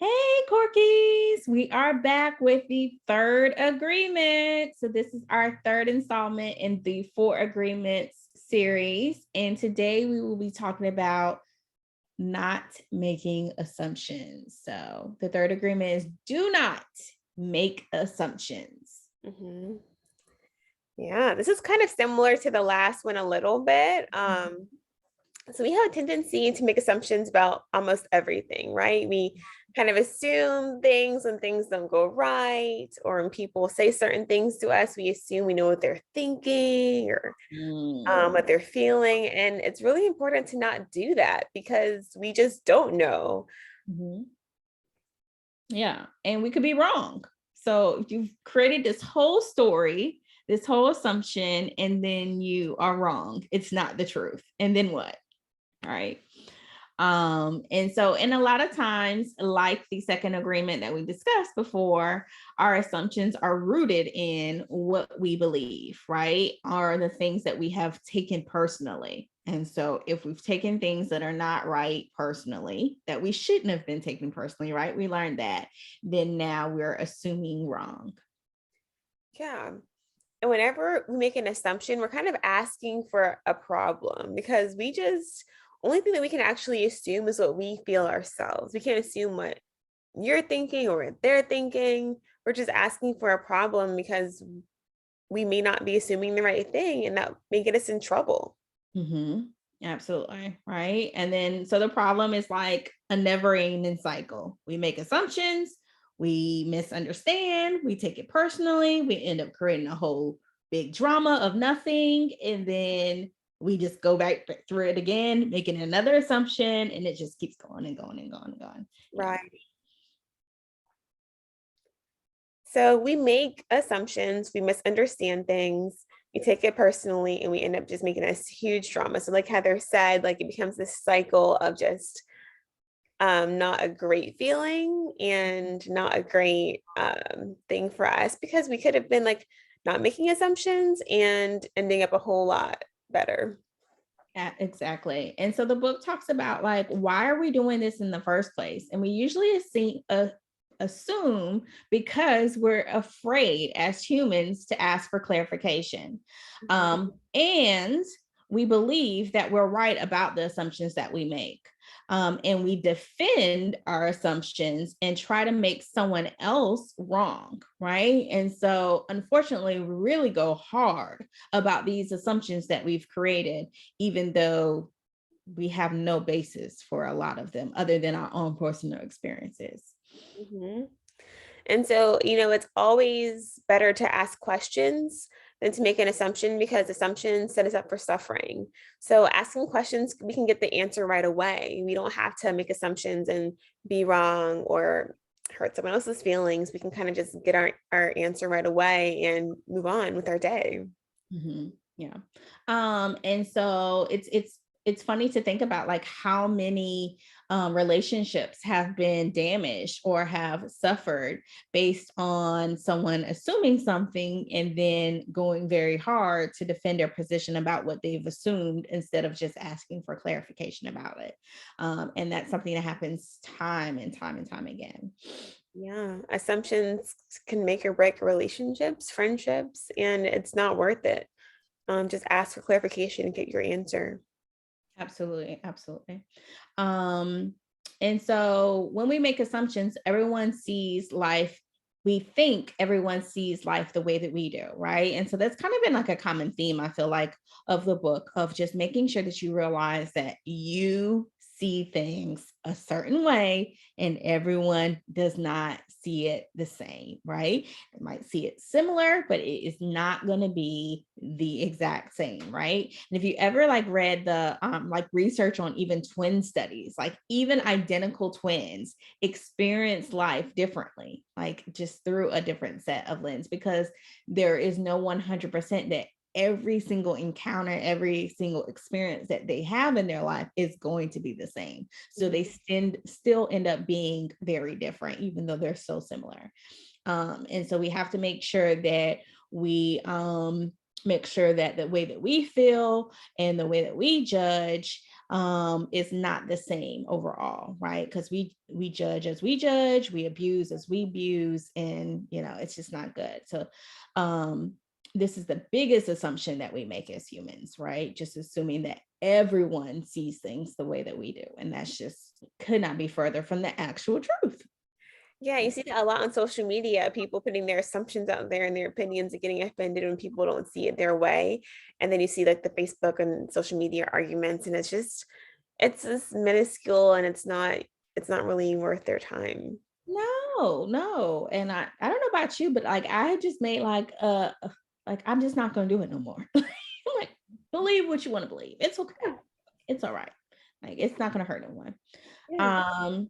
Hey, Corkies! We are back with the third agreement. So, this is our third installment in the Four Agreements series. And today we will be talking about not making assumptions. So, the third agreement is do not make assumptions. Mm-hmm. Yeah, this is kind of similar to the last one a little bit. So we have a tendency to make assumptions about almost everything, right? We kind of assume things when things don't go right, or when people say certain things to us, we assume we know what they're thinking or what they're feeling. And it's really important to not do that because we just don't know. Mhm. Yeah, and we could be wrong. So if you've created this whole story, this whole assumption, and then you are wrong, it's not the truth. And then what? All right. And so, in a lot of times, like the second agreement that we discussed before, our assumptions are rooted in what we believe, right? Are the things that we have taken personally. And so, if we've taken things that are not right personally, that we shouldn't have been taken personally, right? We learned that, then now we're assuming wrong. Yeah. And whenever we make an assumption, we're kind of asking for a problem because we just, only thing that we can actually assume is what we feel ourselves. We can't assume what you're thinking or what they're thinking. We're just asking for a problem because we may not be assuming the right thing and that may get us in trouble. Mm-hmm. Absolutely. Right. And then, so the problem is like a never ending cycle. We make assumptions, we misunderstand, we take it personally, we end up creating a whole big drama of nothing. And then we just go back through it again, making another assumption, and it just keeps going and going and going and going. Yeah. Right. So we make assumptions, we misunderstand things, we take it personally, and we end up just making a huge drama. So, like Heather said, like it becomes this cycle of just not a great feeling and not a great thing for us because we could have been like not making assumptions and ending up a whole lot better. Yeah, exactly. And so the book talks about like, why are we doing this in the first place? And we usually assume because we're afraid as humans to ask for clarification. And we believe that we're right about the assumptions that we make. And we defend our assumptions and try to make someone else wrong, right? And so, unfortunately, we really go hard about these assumptions that we've created, even though we have no basis for a lot of them other than our own personal experiences. Mm-hmm. And so, it's always better to ask questions than to make an assumption because assumptions set us up for suffering. So, asking questions, we can get the answer right away. We don't have to make assumptions and be wrong or hurt someone else's feelings. We can kind of just get our answer right away and move on with our day. Mm-hmm. Yeah. And so it's funny to think about like how many relationships have been damaged or have suffered based on someone assuming something and then going very hard to defend their position about what they've assumed instead of just asking for clarification about it. And that's something that happens time and time and time again. Yeah, assumptions can make or break relationships, friendships, and it's not worth it. Just ask for clarification and get your answer. Absolutely, absolutely. Um, and so when we make assumptions, everyone sees life. We think everyone sees life the way that we do, right? And so that's kind of been like a common theme, I feel like, of the book of just making sure that you realize that you see things a certain way and everyone does not see it the same, right? They might see it similar, but it is not going to be the exact same, right? And if you ever like read the like research on even twin studies, like even identical twins experience life differently, like just through a different set of lens, because there is no 100% that every single encounter, every single experience that they have in their life is going to be the same. So they still end up being very different, even though they're so similar. And so we have to make sure that we make sure that the way that we feel and the way that we judge is not the same overall, right? Because we judge as we judge, we abuse as we abuse, and it's just not good. So this is the biggest assumption that we make as humans, right? Just assuming that everyone sees things the way that we do, and that's just could not be further from the actual truth. Yeah, you see that a lot on social media, people putting their assumptions out there and their opinions and getting offended when people don't see it their way. And then you see like the Facebook and social media arguments, and it's just minuscule, and it's not really worth their time. No. And I don't know about you, but like I just made like I'm just not gonna do it no more. Like, believe what you want to believe. It's okay. It's all right. Like it's not gonna hurt no one. Yeah. Um,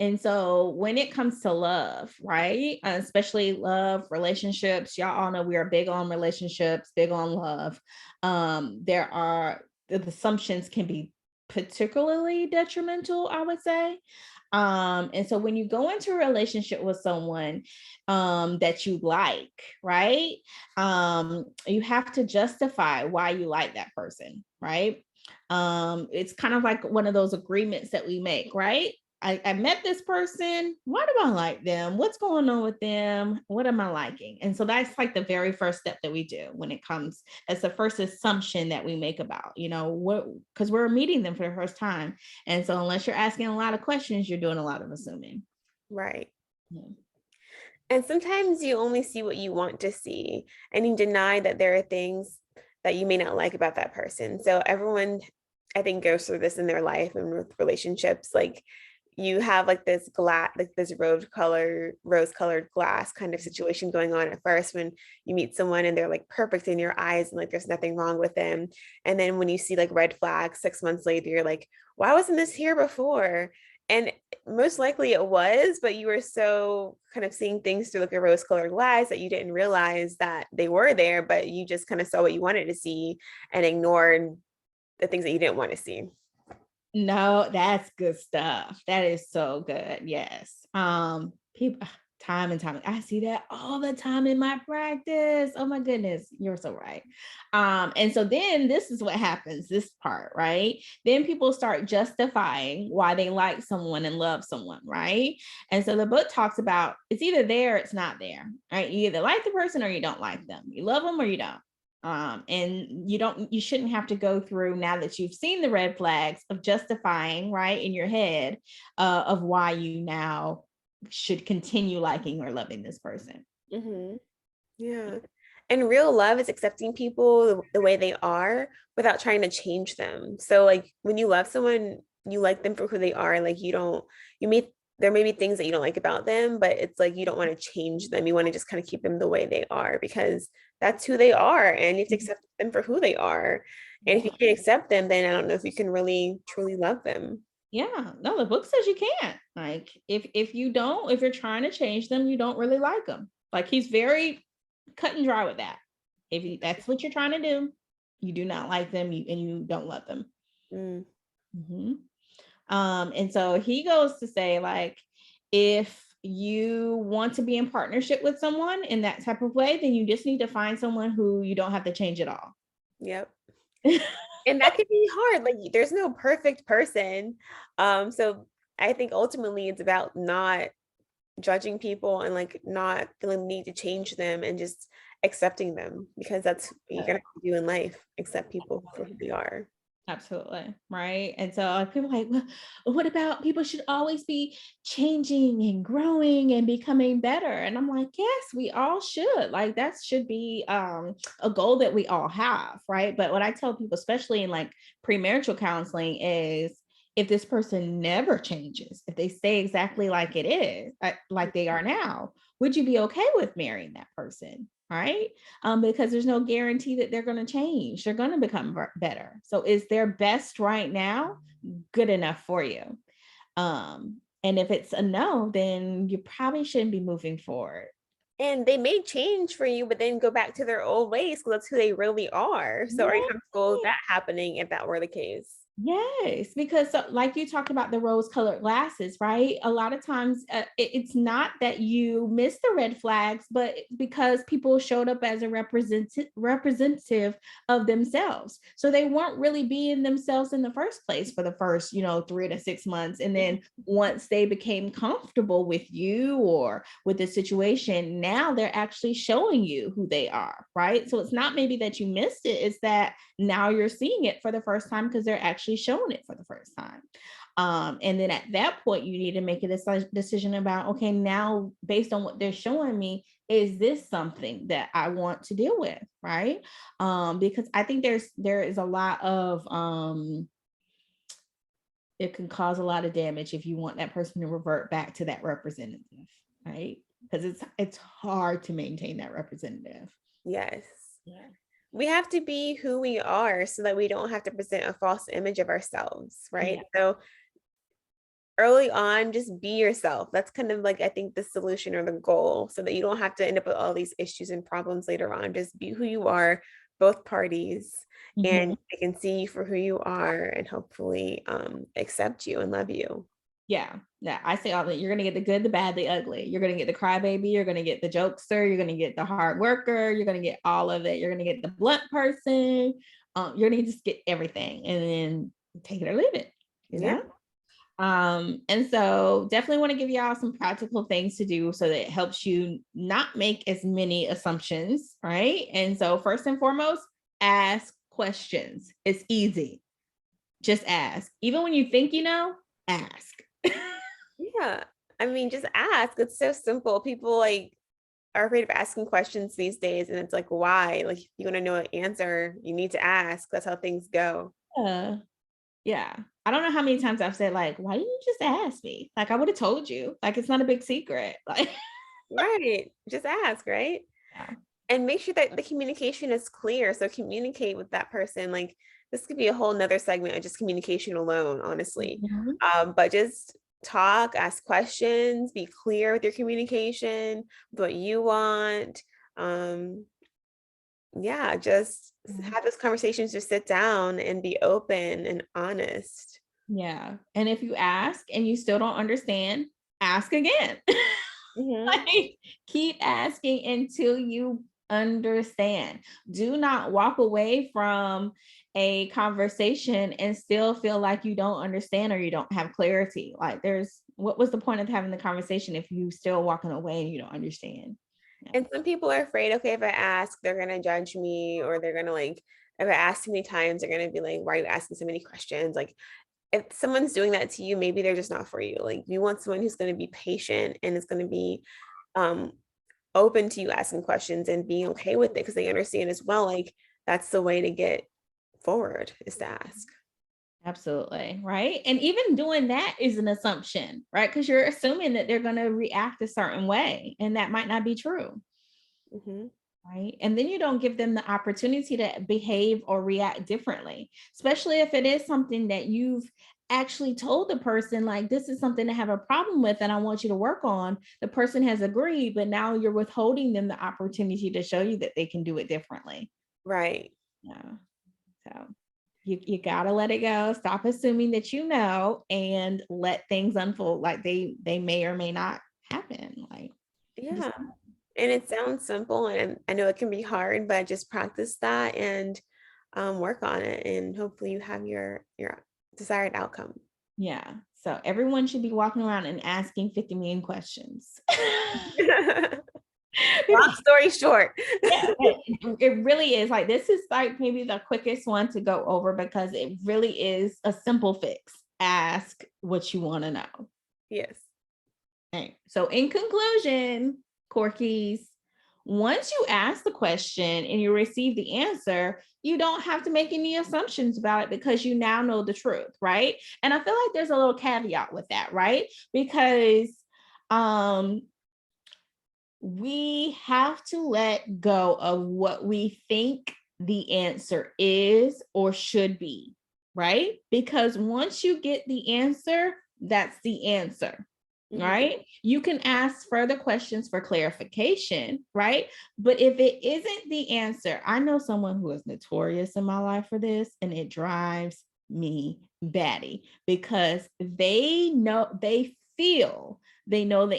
and so when it comes to love, right? Especially love, relationships, y'all all know we are big on relationships, big on love. There are the assumptions can be particularly detrimental, I would say. And so when you go into a relationship with someone that you like, right? You have to justify why you like that person, right? It's kind of like one of those agreements that we make, right? I met this person. Why do I like them? What's going on with them? What am I liking? And so that's like the very first step that we do when it comes, as the first assumption that we make about, what, because we're meeting them for the first time. And so unless you're asking a lot of questions, you're doing a lot of assuming. Right. Yeah. And sometimes you only see what you want to see, and you deny that there are things that you may not like about that person. So everyone, I think, goes through this in their life and with relationships. Like you have like this glass, like this rose colored glass kind of situation going on at first when you meet someone and they're like perfect in your eyes and like there's nothing wrong with them. And then when you see like red flags 6 months later, you're like, why wasn't this here before? And most likely it was, but you were so kind of seeing things through like a rose-colored glass that you didn't realize that they were there, but you just kind of saw what you wanted to see and ignored the things that you didn't want to see. No, that's good stuff. That is so good. Yes. People time and time. I see that all the time in my practice. Oh my goodness, you're so right. And so then this is what happens, this part, right? Then people start justifying why they like someone and love someone, right? And so the book talks about it's either there or it's not there, right? You either like the person or you don't like them. You love them or you don't. And you shouldn't have to go through, now that you've seen the red flags, of justifying, right, in your head, of why you now should continue liking or loving this person. Mm-hmm. Yeah. And real love is accepting people the way they are without trying to change them. So like when you love someone, you like them for who they are. Like you meet, there may be things that you don't like about them, but it's like you don't want to change them. You want to just kind of keep them the way they are because that's who they are. And you have to accept them for who they are. And if you can't accept them, then I don't know if you can really truly love them. Yeah, no, the book says you can't. Like if you don't, if you're trying to change them, you don't really like them. Like he's very cut and dry with that. That's what you're trying to do, you do not like them, and you don't love them. Mm. Mhm. And so he goes to say, like, if you want to be in partnership with someone in that type of way, then you just need to find someone who you don't have to change at all. Yep. And that can be hard. Like there's no perfect person. So I think ultimately it's about not judging people and like not feeling the need to change them and just accepting them because that's what you're gonna have to do in life, accept people for who they are. Absolutely. Right. And so people are like, well, what about people should always be changing and growing and becoming better? And I'm like, yes, we all should. Like that should be a goal that we all have. Right. But what I tell people, especially in like premarital counseling, is if this person never changes, if they stay exactly like it is, like they are now, would you be okay with marrying that person? Right. Because there's no guarantee that they're going to change. They're going to become better. So is their best right now good enough for you? And if it's a no, then you probably shouldn't be moving forward. And they may change for you, but then go back to their old ways because that's who they really are. So are you Yeah. comfortable with that happening if that were the case? Yes, because so, like you talked about the rose colored glasses, right? A lot of times it's not that you miss the red flags, but because people showed up as a representative of themselves. So they weren't really being themselves in the first place for the first, 3 to 6 months. And then once they became comfortable with you or with the situation, now they're actually showing you who they are, right? So it's not maybe that you missed it, it's that now you're seeing it for the first time because they're actually showing it for the first time. And then at that point, you need to make a decision about, okay, now based on what they're showing me, is this something that I want to deal with, right? Because I think there is a lot of it can cause a lot of damage if you want that person to revert back to that representative, right? Because it's hard to maintain that representative. Yes. Yeah. We have to be who we are so that we don't have to present a false image of ourselves, right? Yeah. So early on, just be yourself. That's kind of like, I think, the solution or the goal, so that you don't have to end up with all these issues and problems later on. Just be who you are, both parties, and Mhm. they can see you for who you are and hopefully accept you and love you. Yeah. Yeah. I say all that you're gonna get the good, the bad, the ugly. You're gonna get the crybaby, you're gonna get the jokester, you're gonna get the hard worker, you're gonna get all of it. You're gonna get the blunt person. You're gonna just get everything and then take it or leave it, you Yeah. know? And so definitely want to give y'all some practical things to do so that it helps you not make as many assumptions, right? And so first and foremost, ask questions. It's easy. Just ask. Even when you think you know, ask. Yeah. I mean, just ask. It's so simple. People like are afraid of asking questions these days. And it's like, why? Like, if you want to know an answer, you need to ask. That's how things go. Yeah. Yeah. I don't know how many times I've said, like, why didn't you just ask me? Like, I would have told you. Like, it's not a big secret. Like, Right. Just ask, right? yeah. And make sure that the communication is clear. So communicate with that person. Like, this could be a whole nother segment of just communication alone, honestly. Mhm. But just talk, ask questions, be clear with your communication, with what you want. Um, yeah, just Yeah. have those conversations, just sit down and be open and honest. Yeah. And if you ask and you still don't understand, ask again. Hmm. Like, keep asking until you understand. Do not walk away from a conversation and still feel like you don't understand or you don't have clarity. Like, what was the point of having the conversation if you still walking away and you don't understand? Yeah. And some people are afraid, okay, if I ask, they're gonna judge me, or they're gonna like, if I ask too many times, they're gonna be like, why are you asking so many questions? Like, if someone's doing that to you, maybe they're just not for you. Like, you want someone who's gonna be patient and is gonna be um open to you asking questions and being okay with it, because they understand as well, like that's the way to get forward, is to ask. Absolutely. Right. And even doing that is an assumption, right? Because you're assuming that they're going to react a certain way, and that might not be true. Hmm. Right. And then you don't give them the opportunity to behave or react differently, especially if it is something that you've actually told the person, like, this is something to have a problem with and I want you to work on. The person has agreed, but now you're withholding them the opportunity to show you that they can do it differently. Right. Yeah. So you gotta let it go. Stop assuming that you know and let things unfold like they may or may not happen. Like, just Yeah. And it sounds simple, and I know it can be hard, but just practice that and work on it, and hopefully you have your desired outcome. yeah. So everyone should be walking around and asking 50 million questions. Long story short. Yeah, it really is. Like, this is like maybe the quickest one to go over because it really is a simple fix. Ask what you want to know. Yes. Okay. So in conclusion, Corkies, once you ask the question and you receive the answer, you don't have to make any assumptions about it because you now know the truth, right? And I feel like there's a little caveat with that, right? Because um we have to let go of what we think the answer is or should be, right? Because once you get the answer, that's the answer, Mhm. right? You can ask further questions for clarification, right? But if it isn't the answer, I know someone who is notorious in my life for this, and it drives me baddie, because they know the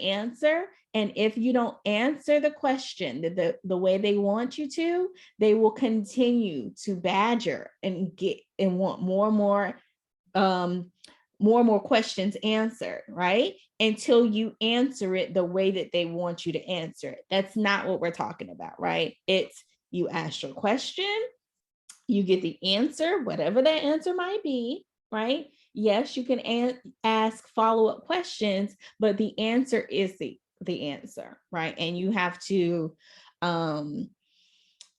answer. And if you don't answer the question the way they want you to, they will continue to badger and get and want more and more questions answered, right? Until you answer it the way that they want you to answer it. That's not what we're talking about, right? It's you ask your question, you get the answer, whatever that answer might be, right? Yes, you can ask follow-up questions, but the answer is the answer, right? And you have to um,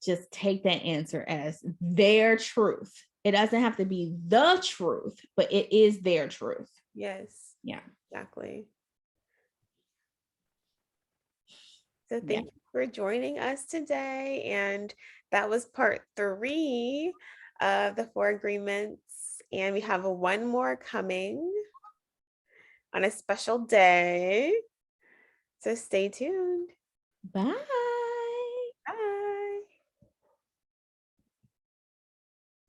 just take that answer as their truth. It doesn't have to be the truth, but it is their truth. Yes. Yeah. Exactly. So Yeah. thank you for joining us today. And that was part 3 of the 4 agreements. And we have one more coming on a special day. So stay tuned. Bye.